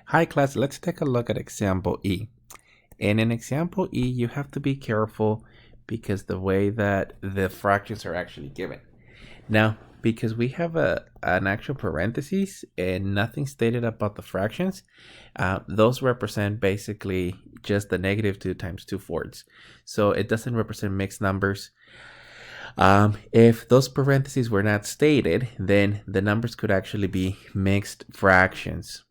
Hi class, let's take a look at example E. And in example E, you have to be careful because the way that the fractions are actually given. Now, because we have an actual parentheses and nothing stated about the fractions, those represent basically just the -2 times 2/4. So it doesn't represent mixed numbers. If those parentheses were not stated, then the numbers could actually be mixed fractions.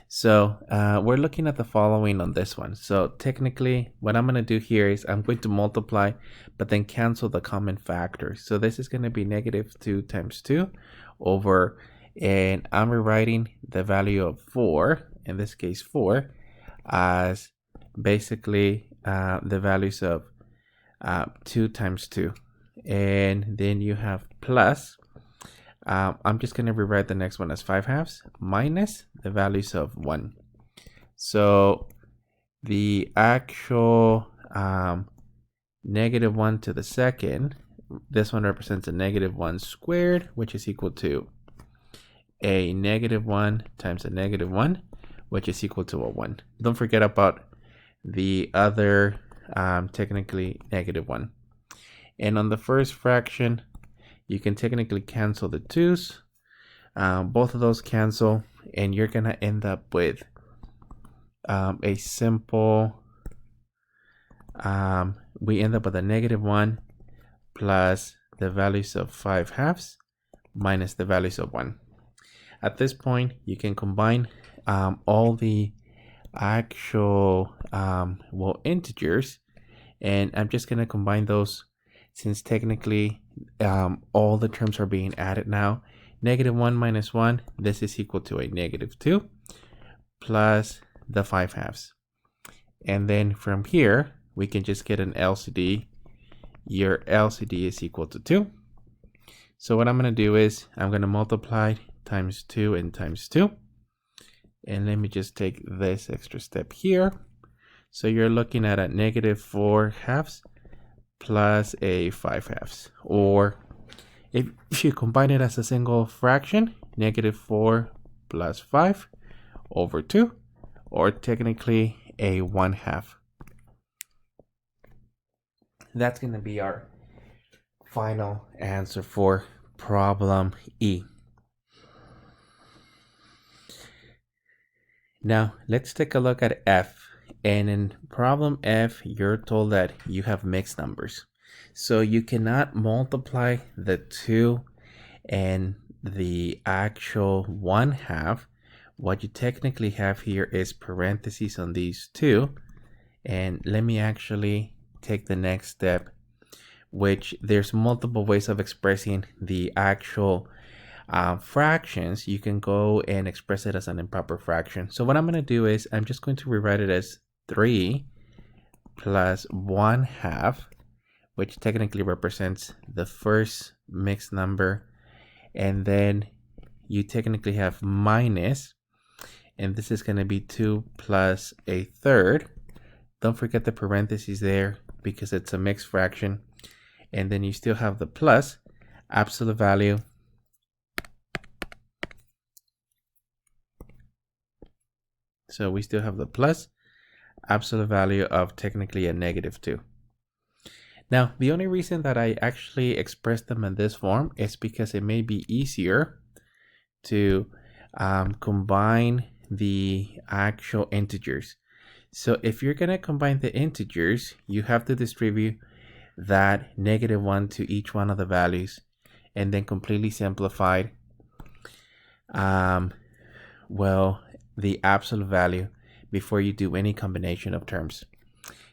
So we're looking at the following on this one. So technically what I'm going to do here is I'm going to multiply but then cancel the common factor. So this is going to be -2 times 2 over, and I'm rewriting the value of 4, in this case 4, as basically the values of 2 times 2. And then you have plus, I'm just going to rewrite the next one as 5/2 minus the values of 1. So the actual -1 to the second, this one represents a -1 squared, which is equal to a -1 times a -1, which is equal to a 1. Don't forget about the other technically -1. And on the first fraction, you can technically cancel the 2's. Both of those cancel, and you're going to end up with a simple, we end up with a -1 plus the values of 5/2 minus the values of 1. At this point, you can combine all the actual, integers, and I'm just going to combine those since technically all the terms are being added now. -1 minus 1, this is equal to a -2 plus the 5/2. And then from here, we can just get an LCD. Your LCD is equal to 2. So what I'm going to do is I'm going to multiply times 2 and times 2. And let me just take this extra step here. So you're looking at a -4/2 plus a 5/2, or if you combine it as a single fraction, -4 plus 5 over 2, or technically a 1/2. That's going to be our final answer for problem E. Now let's take a look at F. And in problem F, you're told that you have mixed numbers. So you cannot multiply the 2 and the actual 1/2. What you technically have here is parentheses on these two. And let me actually take the next step, which there's multiple ways of expressing the actual fractions. You can go and express it as an improper fraction. So what I'm going to do is I'm just going to rewrite it as 3 plus 1/2, which technically represents the first mixed number. And then you technically have minus, and this is going to be 2 plus a third. Don't forget the parentheses there because it's a mixed fraction. And then you still have the plus, absolute value, so we still have the plus absolute value of technically a -2. Now, the only reason that I actually express them in this form is because it may be easier to combine the actual integers. So if you're going to combine the integers, you have to distribute that -1 to each one of the values and then completely simplified the absolute value before you do any combination of terms.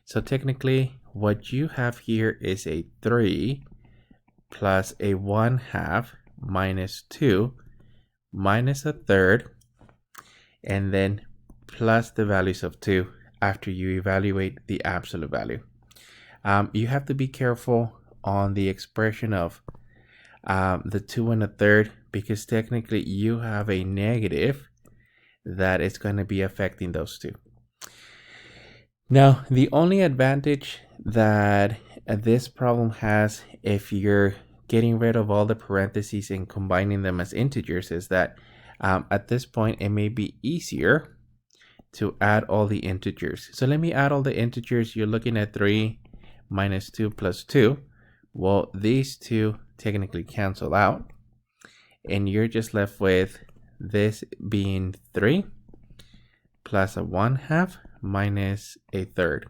So technically what you have here is a 3 plus a 1/2 minus 2 minus a third, and then plus the values of 2 after you evaluate the absolute value. You have to be careful on the expression of the 2 and a third, because technically you have a negative that is going to be affecting those two. Now, the only advantage that this problem has, if you're getting rid of all the parentheses and combining them as integers, is that at this point it may be easier to add all the integers. So let me add all the integers. You're looking at 3 minus 2 plus 2. Well, these two technically cancel out. And you're just left with this being 3 plus a 1/2 minus a third.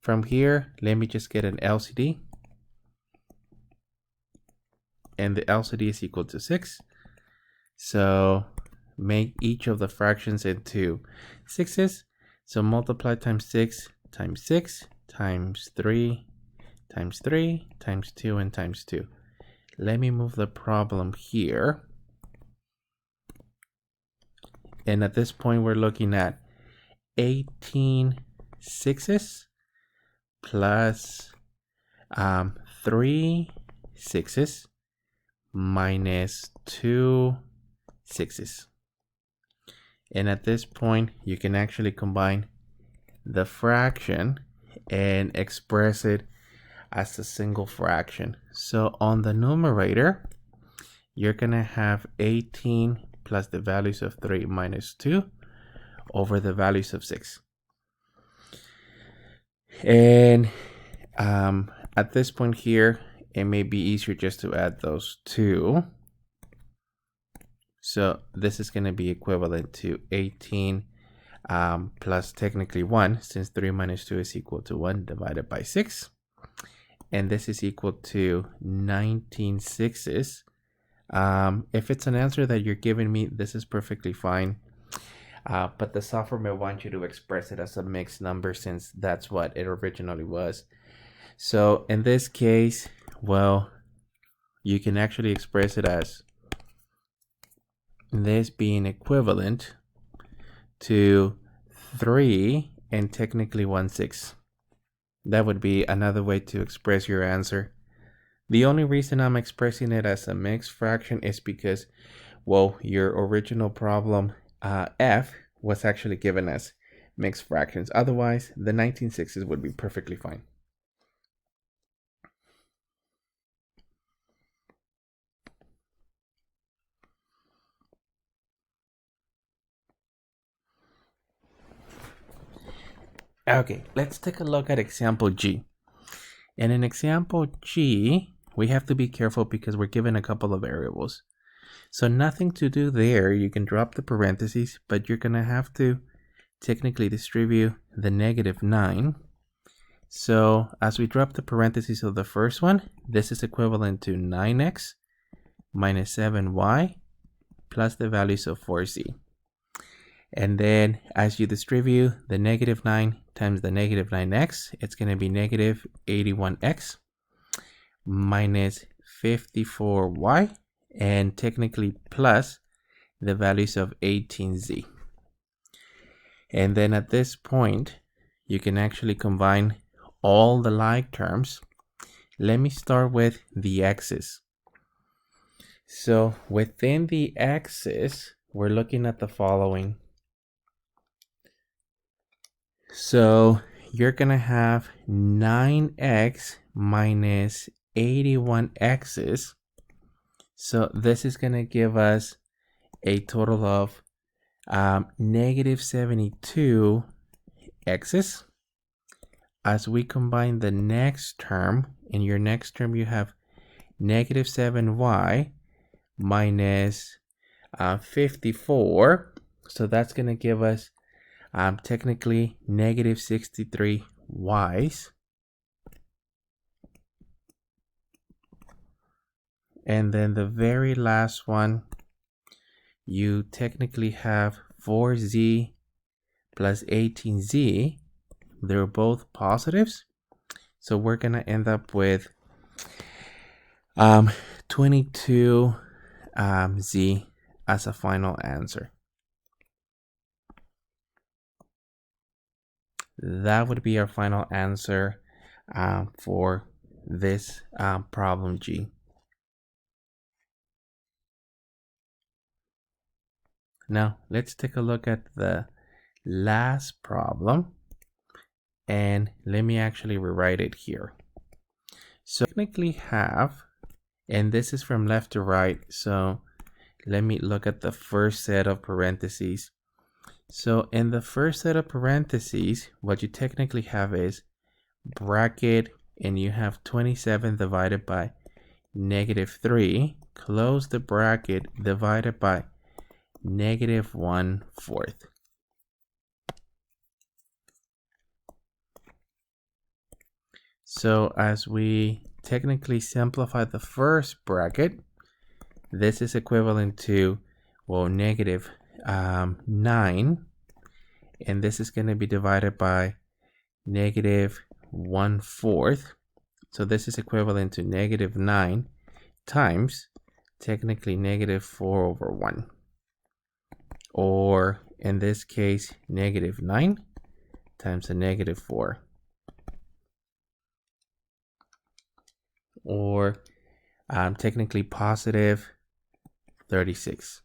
From here, let me just get an LCD. And the LCD is equal to 6. So make each of the fractions into 6's. So multiply times 6 times 6 times 3 times 3 times 2 and times 2. Let me move the problem here. And at this point, we're looking at 18 6's plus 3 6's minus 2 6's. And at this point, you can actually combine the fraction and express it as a single fraction. So on the numerator, you're going to have 18 plus the values of 3 minus 2 over the values of 6. And at this point here, it may be easier just to add those two. So this is going to be equivalent to 18 plus technically 1, since 3 minus 2 is equal to 1 divided by 6. And this is equal to 19 6's. If it's an answer that you're giving me, this is perfectly fine. But the software may want you to express it as a mixed number, since that's what it originally was. So in this case, well, you can actually express it as this being equivalent to 3 and technically 1/6. That would be another way to express your answer. The only reason I'm expressing it as a mixed fraction is because, well, your original problem F was actually given as mixed fractions. Otherwise, the 19 6's would be perfectly fine. Okay, let's take a look at example G. And in example G, we have to be careful because we're given a couple of variables. So nothing to do there. You can drop the parentheses, but you're going to have to technically distribute the -9. So as we drop the parentheses of the first one, this is equivalent to 9x minus 7y plus the values of 4z. And then as you distribute the -9 times the -9x, it's going to be -81x minus 54y, and technically plus the values of 18z. And then at this point, you can actually combine all the like terms. Let me start with the x's. So within the x's, we're looking at the following. So you're going to have 9x minus 81x's. So this is going to give us a total of -72 x's. As we combine the next term, in your next term you have -7y minus 54. So that's going to give us technically -63 y's. And then the very last one, you technically have 4z plus 18z. They're both positives. So we're going to end up with 22z as a final answer. That would be our final answer for this problem G. Now let's take a look at the last problem, and let me actually rewrite it here. So technically have, and this is from left to right, so let me look at the first set of parentheses. So in the first set of parentheses, what you technically have is bracket, and you have 27 divided by -3, close the bracket, divided by -1/4. So as we technically simplify the first bracket, this is equivalent to, well, -9, and this is going to be divided by -1/4. So this is equivalent to -9 times technically -4/1, or in this case -9 times a -4, or technically +36.